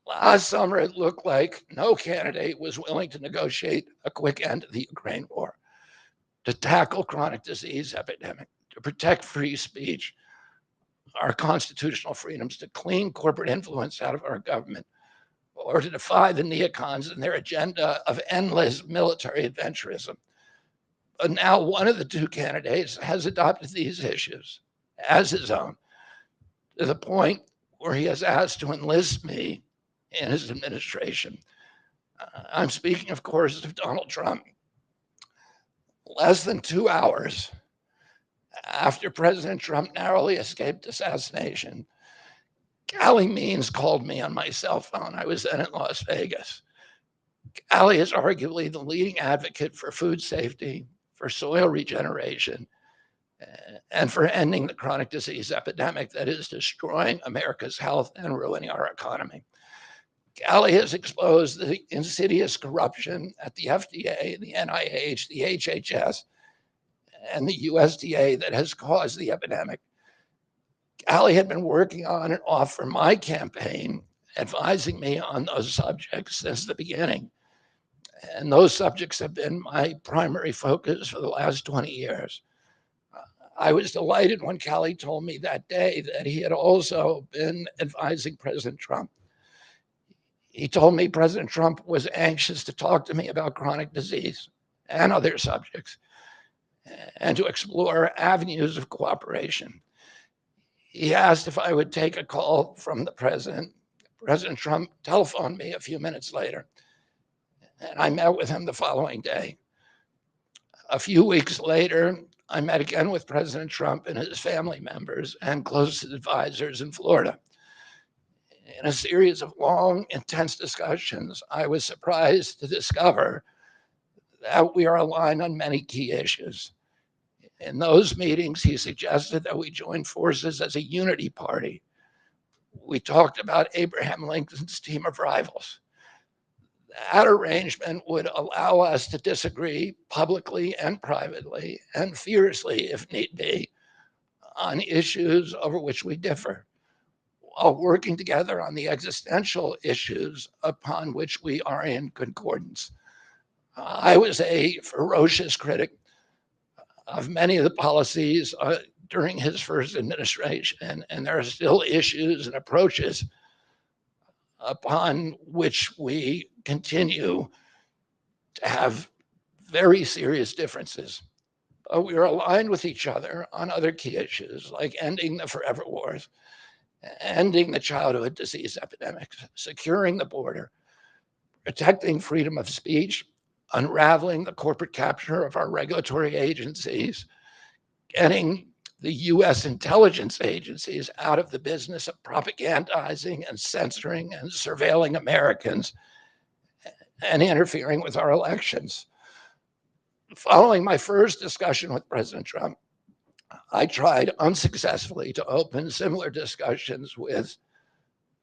Last summer, it looked like no candidate was willing to negotiate a quick end to the Ukraine war, to tackle chronic disease epidemic, to protect free speech, our constitutional freedoms, to clean corporate influence out of our government, or to defy the neocons and their agenda of endless military adventurism. But now one of the two candidates has adopted these issues as his own to the point where he has asked to enlist me in his administration. I'm speaking, of course, of Donald Trump. Less than 2 hours after President Trump narrowly escaped assassination, Callie Means called me on my cell phone. I was then in Las Vegas. Callie is arguably the leading advocate for food safety, for soil regeneration, and for ending the chronic disease epidemic that is destroying America's health and ruining our economy. Callie has exposed the insidious corruption at the FDA, the NIH, the HHS, and the USDA that has caused the epidemic. Callie had been working on and off for my campaign, advising me on those subjects since the beginning. And those subjects have been my primary focus for the last 20 years. I was delighted when Callie told me that day that he had also been advising President Trump. He told me President Trump was anxious to talk to me about chronic disease and other subjects and to explore avenues of cooperation. He asked if I would take a call from the president. President Trump telephoned me a few minutes later, and I met with him the following day. A few weeks later, I met again with President Trump and his family members and close advisors in Florida. In a series of long, intense discussions, I was surprised to discover that we are aligned on many key issues. In those meetings, he suggested that we join forces as a unity party. We talked about Abraham Lincoln's team of rivals. That arrangement would allow us to disagree publicly and privately and fiercely, if need be, on issues over which we differ, while working together on the existential issues upon which we are in concordance. I was a ferocious critic of many of the policies during his first administration, and there are still issues and approaches upon which we continue to have very serious differences. But we are aligned with each other on other key issues like ending the forever wars, ending the childhood disease epidemics, securing the border, protecting freedom of speech, unraveling the corporate capture of our regulatory agencies, getting the US intelligence agencies out of the business of propagandizing and censoring and surveilling Americans and interfering with our elections. Following my first discussion with President Trump, I tried unsuccessfully to open similar discussions with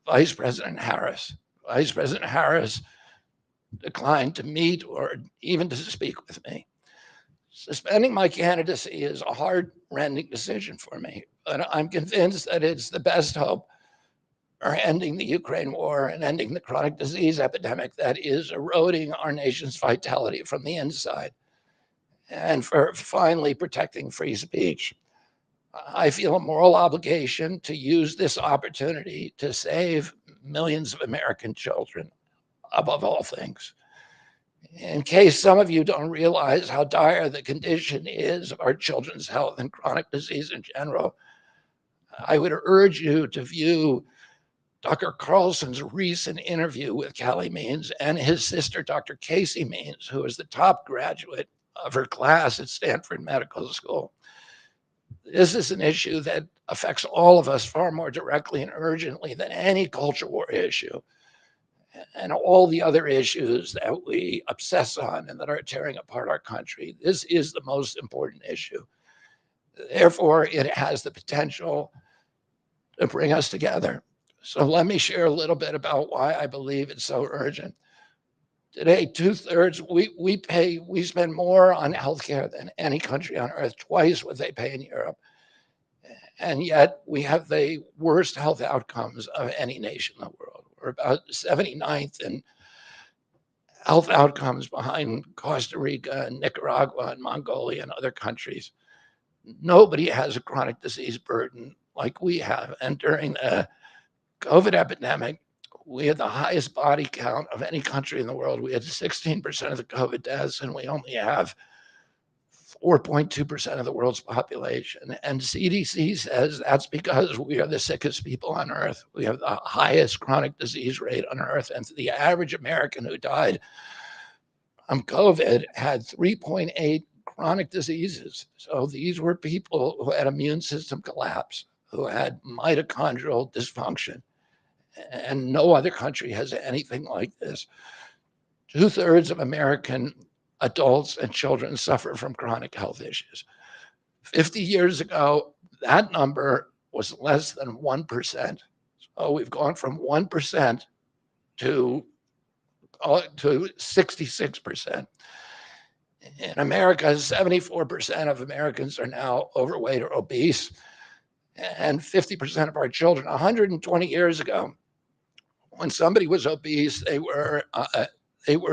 Vice President Harris. Vice President Harris declined to meet or even to speak with me. Suspending my candidacy is a heart-rending decision for me, but I'm convinced that it's the best hope for ending the Ukraine war and ending the chronic disease epidemic that is eroding our nation's vitality from the inside, and for finally protecting free speech. I feel a moral obligation to use this opportunity to save millions of American children above all things. In case some of you don't realize how dire the condition is of our children's health and chronic disease in general, I would urge you to view Dr. Carlson's recent interview with Callie Means and his sister, Dr. Casey Means, who is the top graduate of her class at Stanford Medical School. This is an issue that affects all of us far more directly and urgently than any culture war issue and all the other issues that we obsess on and that are tearing apart our country. This is the most important issue. Therefore, it has the potential to bring us together. So let me share a little bit about why I believe it's so urgent. Today, two-thirds, we spend more on healthcare than any country on earth, twice what they pay in Europe. And yet we have the worst health outcomes of any nation in the world. We're about 79th in health outcomes behind Costa Rica and Nicaragua and Mongolia and other countries. Nobody has a chronic disease burden like we have. And during the COVID epidemic, we had the highest body count of any country in the world. We had 16% of the COVID deaths, and we only have 4.2% of the world's population. And CDC says that's because we are the sickest people on earth. We have the highest chronic disease rate on earth. And the average American who died from COVID had 3.8 chronic diseases. So these were people who had immune system collapse, who had mitochondrial dysfunction. And no other country has anything like this. 2/3 of American adults and children suffer from chronic health issues. 50 years ago, that number was less than 1%. So we've gone from 1% to 66%. In America, 74% of Americans are now overweight or obese, and 50% of our children. 120 years ago, when somebody was obese, they were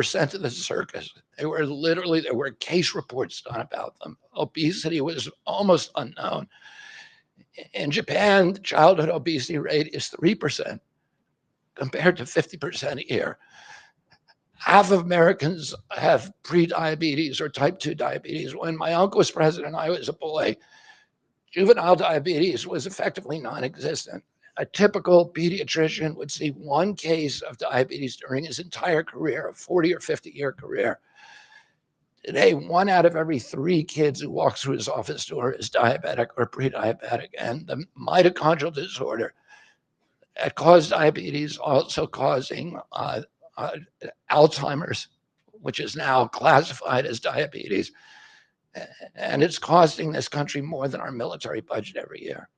sent to the circus. There were case reports done about them. Obesity was almost unknown. In Japan, the childhood obesity rate is 3% compared to 50% here. Half of Americans have prediabetes or type 2 diabetes. When my uncle was president, I was a boy, juvenile diabetes was effectively non-existent. A typical pediatrician would see one case of diabetes during his entire career, a 40 or 50-year career. Today, 1 out of every 3 kids who walks through his office door is diabetic or pre-diabetic. And the mitochondrial disorder that caused diabetes also causing Alzheimer's, which is now classified as diabetes. And it's costing this country more than our military budget every year.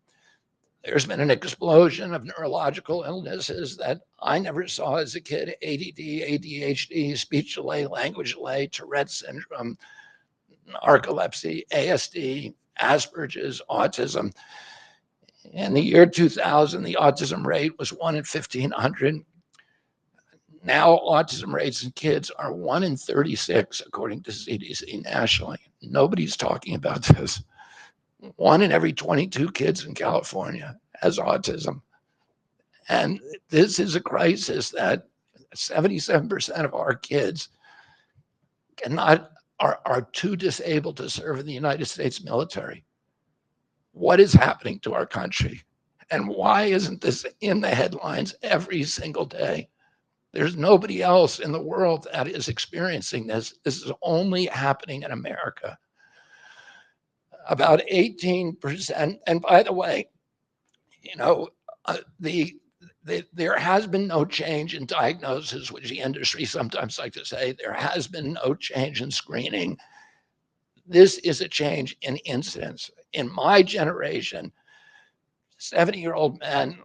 There's been an explosion of neurological illnesses that I never saw as a kid: ADD, ADHD, speech delay, language delay, Tourette syndrome, narcolepsy, ASD, Asperger's, autism. In the year 2000, the autism rate was 1 in 1,500. Now, autism rates in kids are 1 in 36, according to CDC nationally. Nobody's talking about this. 1 in every 22 kids in California has autism. And this is a crisis that 77% of our kids are too disabled to serve in the United States military. What is happening to our country? And why isn't this in the headlines every single day? There's nobody else in the world that is experiencing this. This is only happening in America. About 18%. And by the way, there has been no change in diagnosis, which the industry sometimes like to say. There has been no change in screening. This is a change in incidence. In my generation, 70-year-old men,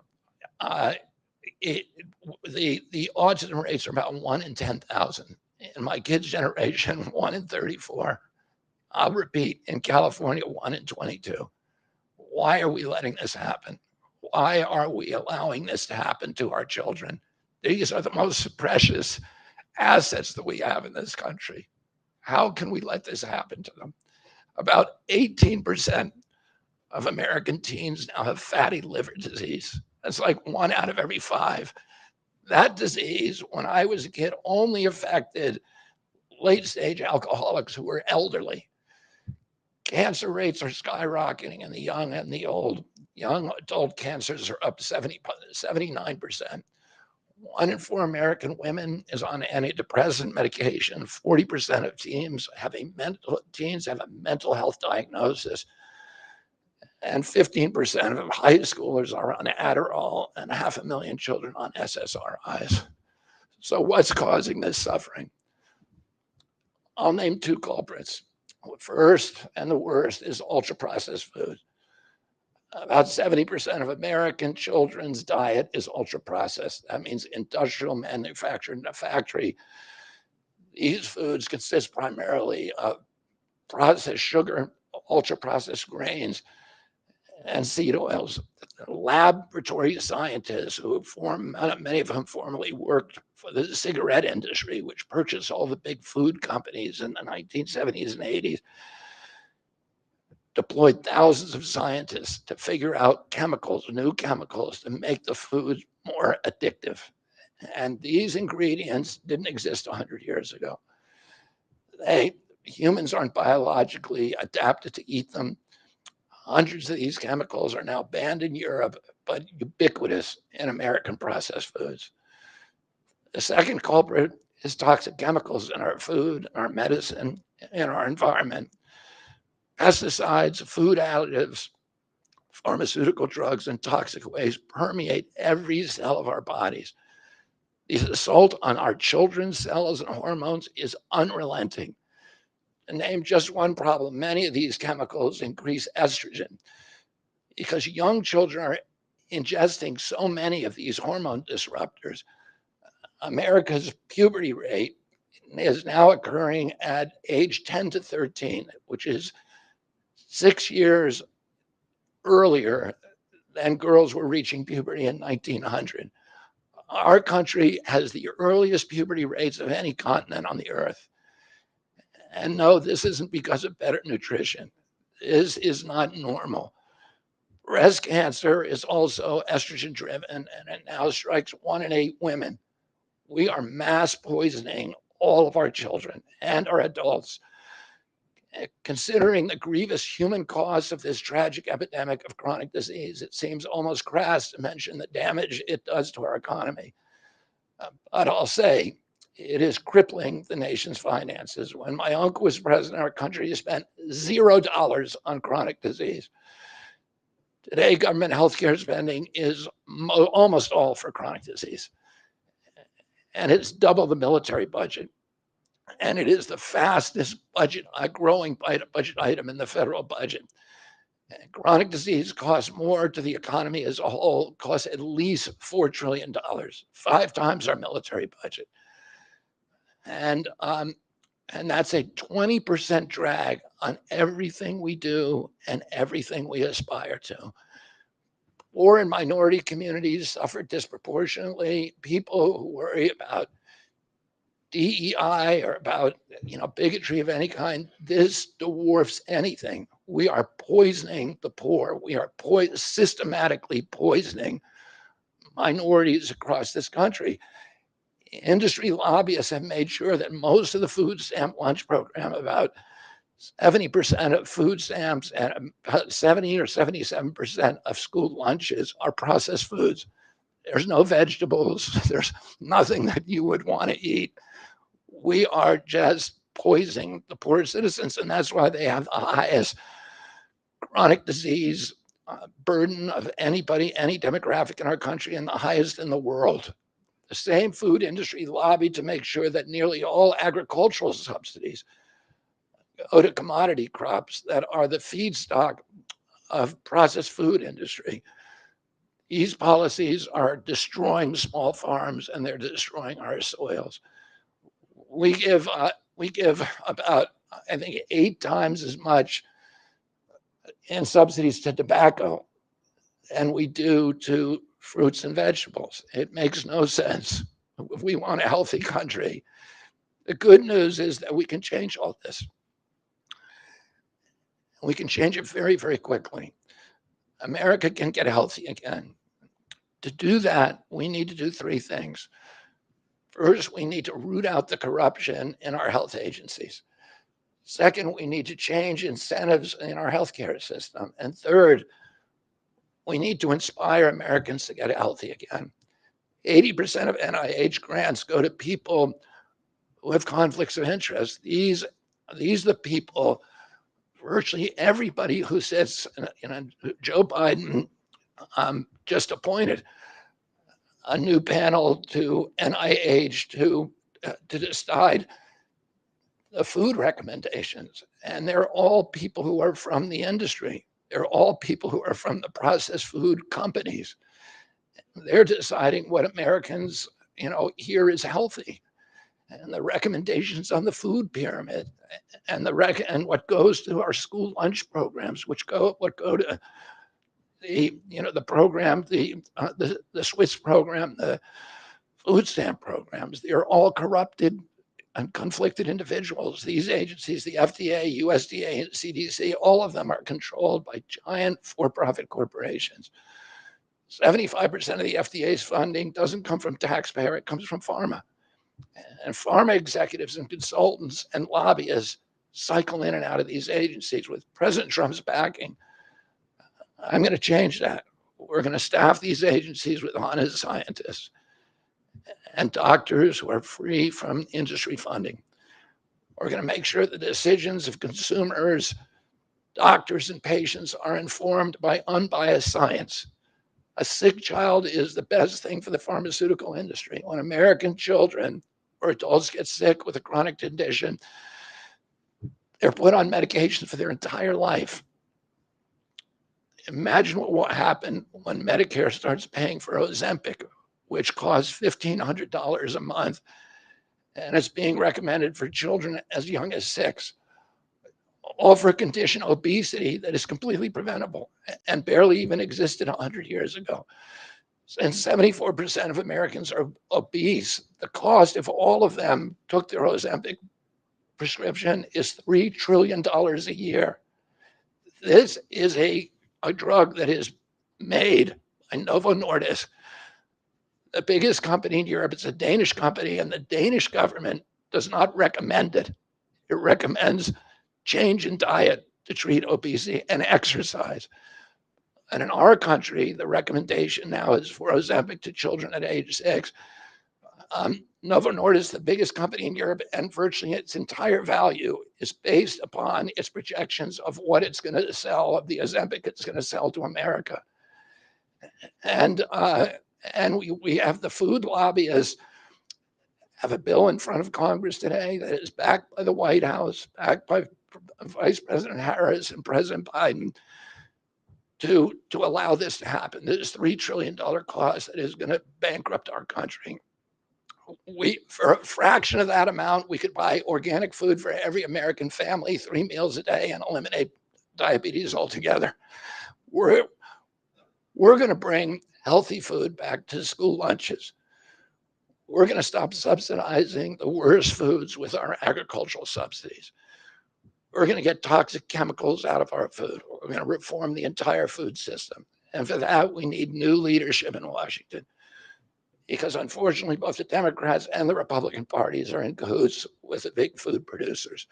the autism rates are about 1 in 10,000. In my kids' generation, 1 in 34. I'll repeat, in California, 1 in 22. Why are we letting this happen? Why are we allowing this to happen to our children? These are the most precious assets that we have in this country. How can we let this happen to them? About 18% of American teens now have fatty liver disease. That's like 1 out of every 5. That disease, when I was a kid, only affected late-stage alcoholics who were elderly. Cancer rates are skyrocketing in the young and the old. Young adult cancers are up 79%. 1 in 4 American women is on antidepressant medication. 40% of teens have a mental health diagnosis. And 15% of high schoolers are on Adderall, and 500,000 children on SSRIs. So what's causing this suffering? I'll name 2 culprits. First, and the worst, is ultra-processed food. About 70% of American children's diet is ultra-processed. That means industrial, manufactured in a factory. These foods consist primarily of processed sugar, ultra-processed grains, and seed oils. Laboratory scientists who many of whom formerly worked for the cigarette industry, which purchased all the big food companies in the 1970s and 80s, deployed thousands of scientists to figure out chemicals, new chemicals, to make the food more addictive. And these ingredients didn't exist 100 years ago. Humans aren't biologically adapted to eat them. Hundreds of these chemicals are now banned in Europe, but ubiquitous in American processed foods. The second culprit is toxic chemicals in our food, our medicine, in our environment. Pesticides, food additives, pharmaceutical drugs, and toxic waste permeate every cell of our bodies. The assault on our children's cells and hormones is unrelenting. To name just one problem, many of these chemicals increase estrogen because young children are ingesting so many of these hormone disruptors. America's puberty rate is now occurring at age 10 to 13, which is 6 years earlier than girls were reaching puberty in 1900. Our country has the earliest puberty rates of any continent on the earth. And no, this isn't because of better nutrition. This is not normal. Breast cancer is also estrogen driven, and it now strikes 1 in 8 women. We are mass poisoning all of our children and our adults. Considering the grievous human cost of this tragic epidemic of chronic disease, it seems almost crass to mention the damage it does to our economy. But I'll say it is crippling the nation's finances. When my uncle was president, our country spent $0 on chronic disease. Today, government healthcare spending is almost all for chronic disease, and it's double the military budget. And it is the fastest growing budget item in the federal budget. And chronic disease costs more to the economy as a whole, costs at least $4 trillion, 5 times our military budget. And that's a 20% drag on everything we do and everything we aspire to. Poor and minority communities suffer disproportionately. People who worry about DEI or about bigotry of any kind, this dwarfs anything. We are poisoning the poor. We are systematically poisoning minorities across this country. Industry lobbyists have made sure that most of the food stamp lunch program, about 70% of food stamps and 70 or 77% of school lunches are processed foods. There's no vegetables. There's nothing that you would want to eat. We are just poisoning the poor citizens, and that's why they have the highest chronic disease burden of anybody, any demographic in our country, and the highest in the world. The same food industry lobbied to make sure that nearly all agricultural subsidies go to commodity crops that are the feedstock of processed food industry. These policies are destroying small farms and they're destroying our soils. We give about, I think, 8 times as much in subsidies to tobacco than we do to fruits and vegetables. It makes no sense. If we want a healthy country, the good news is that we can change all this. We can change it very, very quickly. America can get healthy again. To do that, we need to do 3 things. First, we need to root out the corruption in our health agencies. Second, we need to change incentives in our healthcare system. And third, we need to inspire Americans to get healthy again. 80% of NIH grants go to people who have conflicts of interest. These are the people, virtually everybody who sits, Joe Biden just appointed a new panel to NIH to decide the food recommendations. And they're all people who are from the industry. They're all people who are from the processed food companies. They're deciding what Americans, here is healthy. And the recommendations on the food pyramid and what goes to our school lunch programs, what go to the program, the Swiss program, the food stamp programs, they're all corrupted and conflicted individuals. These agencies, the FDA, USDA, and CDC, all of them are controlled by giant for-profit corporations. 75% of the FDA's funding doesn't come from taxpayer, it comes from pharma. And pharma executives and consultants and lobbyists cycle in and out of these agencies with President Trump's backing. I'm going to change that. We're going to staff these agencies with honest scientists and doctors who are free from industry funding. We're going to make sure the decisions of consumers, doctors, and patients are informed by unbiased science. A sick child is the best thing for the pharmaceutical industry. When American children or adults get sick with a chronic condition, they're put on medication for their entire life. Imagine what will happen when Medicare starts paying for Ozempic, which costs $1,500 a month, and it's being recommended for children as young as 6, all for a condition, obesity, that is completely preventable and barely even existed 100 years ago. And 74% of Americans are obese. The cost, if all of them took their Ozempic prescription, is $3 trillion a year. This is a drug that is made by Novo Nordisk, the biggest company in Europe. It's a Danish company, and the Danish government does not recommend it. It recommends change in diet to treat obesity and exercise. And in our country, the recommendation now is for Ozempic to children at age 6. Novo Nordisk, the biggest company in Europe, and virtually its entire value is based upon its projections of what it's going to sell, of the Ozempic it's going to sell to America. And we have the food lobbyists have a bill in front of Congress today that is backed by the White House, backed by Vice President Harris and President Biden, to allow this to happen. This $3 trillion cost that is going to bankrupt our country. For a fraction of that amount, we could buy organic food for every American family, 3 meals a day, and eliminate diabetes altogether. We're going to bring healthy food back to school lunches. We're going to stop subsidizing the worst foods with our agricultural subsidies. We're going to get toxic chemicals out of our food. We're going to reform the entire food system. And for that, we need new leadership in Washington. Because unfortunately, both the Democrats and the Republican parties are in cahoots with the big food producers,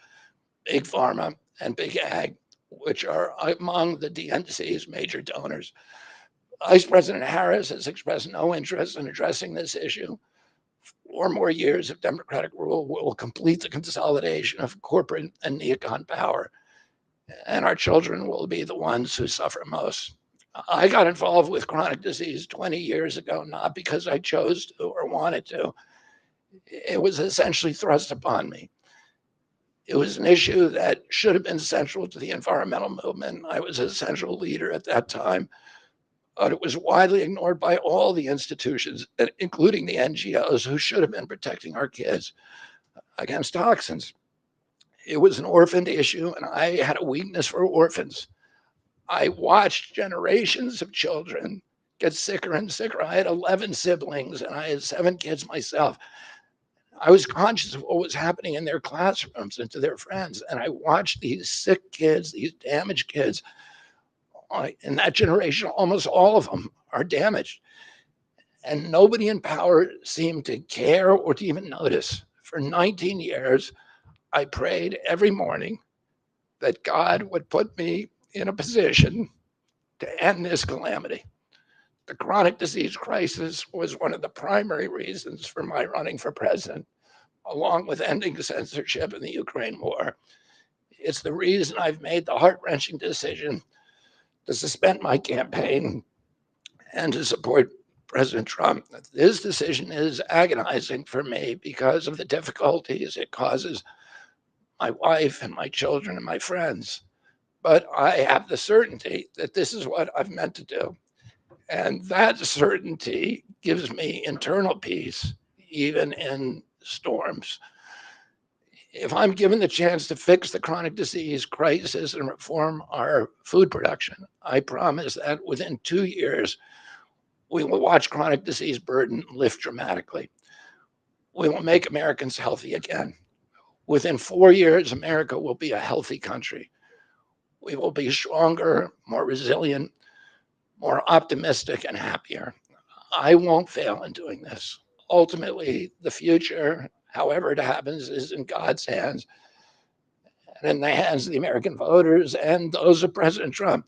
Big Pharma and Big Ag, which are among the DNC's major donors. Vice President Harris has expressed no interest in addressing this issue. 4 more years of Democratic rule will complete the consolidation of corporate and neocon power, and our children will be the ones who suffer most. I got involved with chronic disease 20 years ago, not because I chose to or wanted to. It was essentially thrust upon me. It was an issue that should have been central to the environmental movement. I was a central leader at that time, but it was widely ignored by all the institutions, including the NGOs, who should have been protecting our kids against toxins. It was an orphaned issue, and I had a weakness for orphans. I watched generations of children get sicker and sicker. I had 11 siblings, and I had 7 kids myself. I was conscious of what was happening in their classrooms and to their friends, and I watched these sick kids, these damaged kids. In that generation, almost all of them are damaged. And nobody in power seemed to care or to even notice. For 19 years, I prayed every morning that God would put me in a position to end this calamity. The chronic disease crisis was one of the primary reasons for my running for president, along with ending censorship in the Ukraine war. It's the reason I've made the heart-wrenching decision to suspend my campaign and to support President Trump. This decision is agonizing for me because of the difficulties it causes my wife and my children and my friends. But I have the certainty that this is what I've meant to do. And that certainty gives me internal peace, even in storms. If I'm given the chance to fix the chronic disease crisis and reform our food production, I promise that within 2 years, we will watch chronic disease burden lift dramatically. We will make Americans healthy again. Within 4 years, America will be a healthy country. We will be stronger, more resilient, more optimistic, and happier. I won't fail in doing this. Ultimately, the future, however it happens, is in God's hands and in the hands of the American voters and those of President Trump.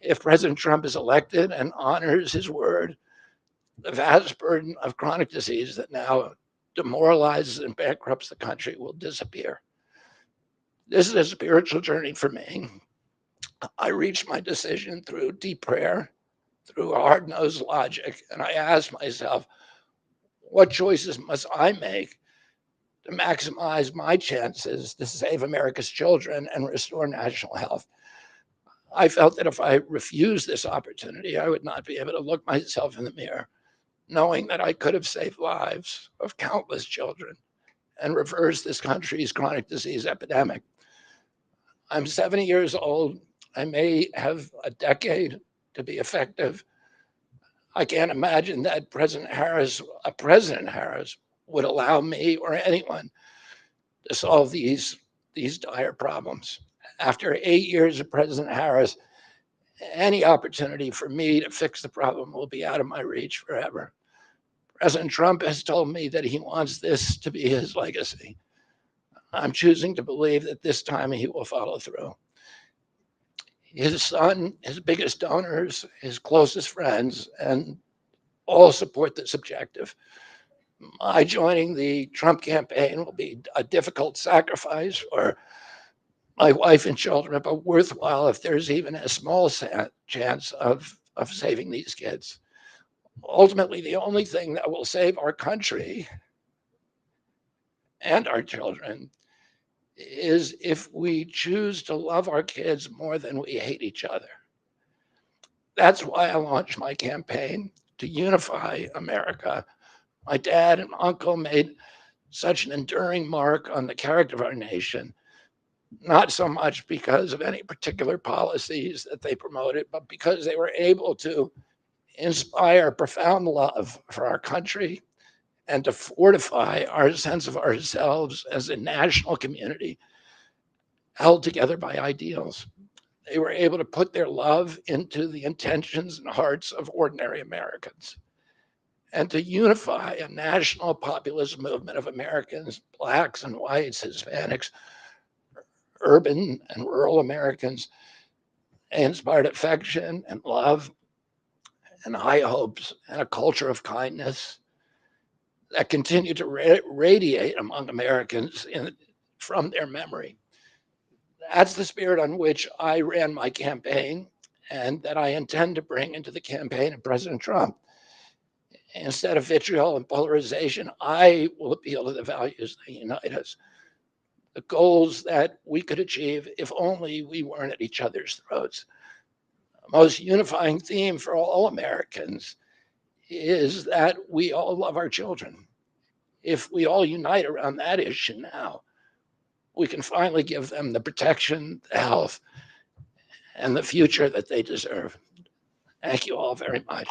If President Trump is elected and honors his word, the vast burden of chronic disease that now demoralizes and bankrupts the country will disappear. This is a spiritual journey for me. I reached my decision through deep prayer, through hard nosed logic, and I asked myself, what choices must I make to maximize my chances to save America's children and restore national health? I felt that if I refused this opportunity, I would not be able to look myself in the mirror, knowing that I could have saved lives of countless children and reversed this country's chronic disease epidemic. I'm 70 years old. I may have a decade to be effective. I can't imagine that President Harris would allow me or anyone to solve these dire problems. After 8 years of President Harris, any opportunity for me to fix the problem will be out of my reach forever. President Trump has told me that he wants this to be his legacy. I'm choosing to believe that this time he will follow through. His son, his biggest donors, his closest friends, and all support this objective. My joining the Trump campaign will be a difficult sacrifice for my wife and children, but worthwhile if there's even a small chance of saving these kids. Ultimately, the only thing that will save our country and our children is if we choose to love our kids more than we hate each other. That's why I launched my campaign to unify America. My dad and uncle made such an enduring mark on the character of our nation, not so much because of any particular policies that they promoted, but because they were able to inspire profound love for our country and to fortify our sense of ourselves as a national community held together by ideals. They were able to put their love into the intentions and hearts of ordinary Americans and to unify a national populist movement of Americans, Blacks and whites, Hispanics, urban and rural Americans. They inspired affection and love and high hopes and a culture of kindness that continue to radiate among Americans from their memory. That's the spirit on which I ran my campaign and that I intend to bring into the campaign of President Trump. Instead of vitriol and polarization, I will appeal to the values that unite us, the goals that we could achieve if only we weren't at each other's throats. The most unifying theme for all Americans is that we all love our children. If we all unite around that issue now, we can finally give them the protection, the health, and the future that they deserve. Thank you all very much.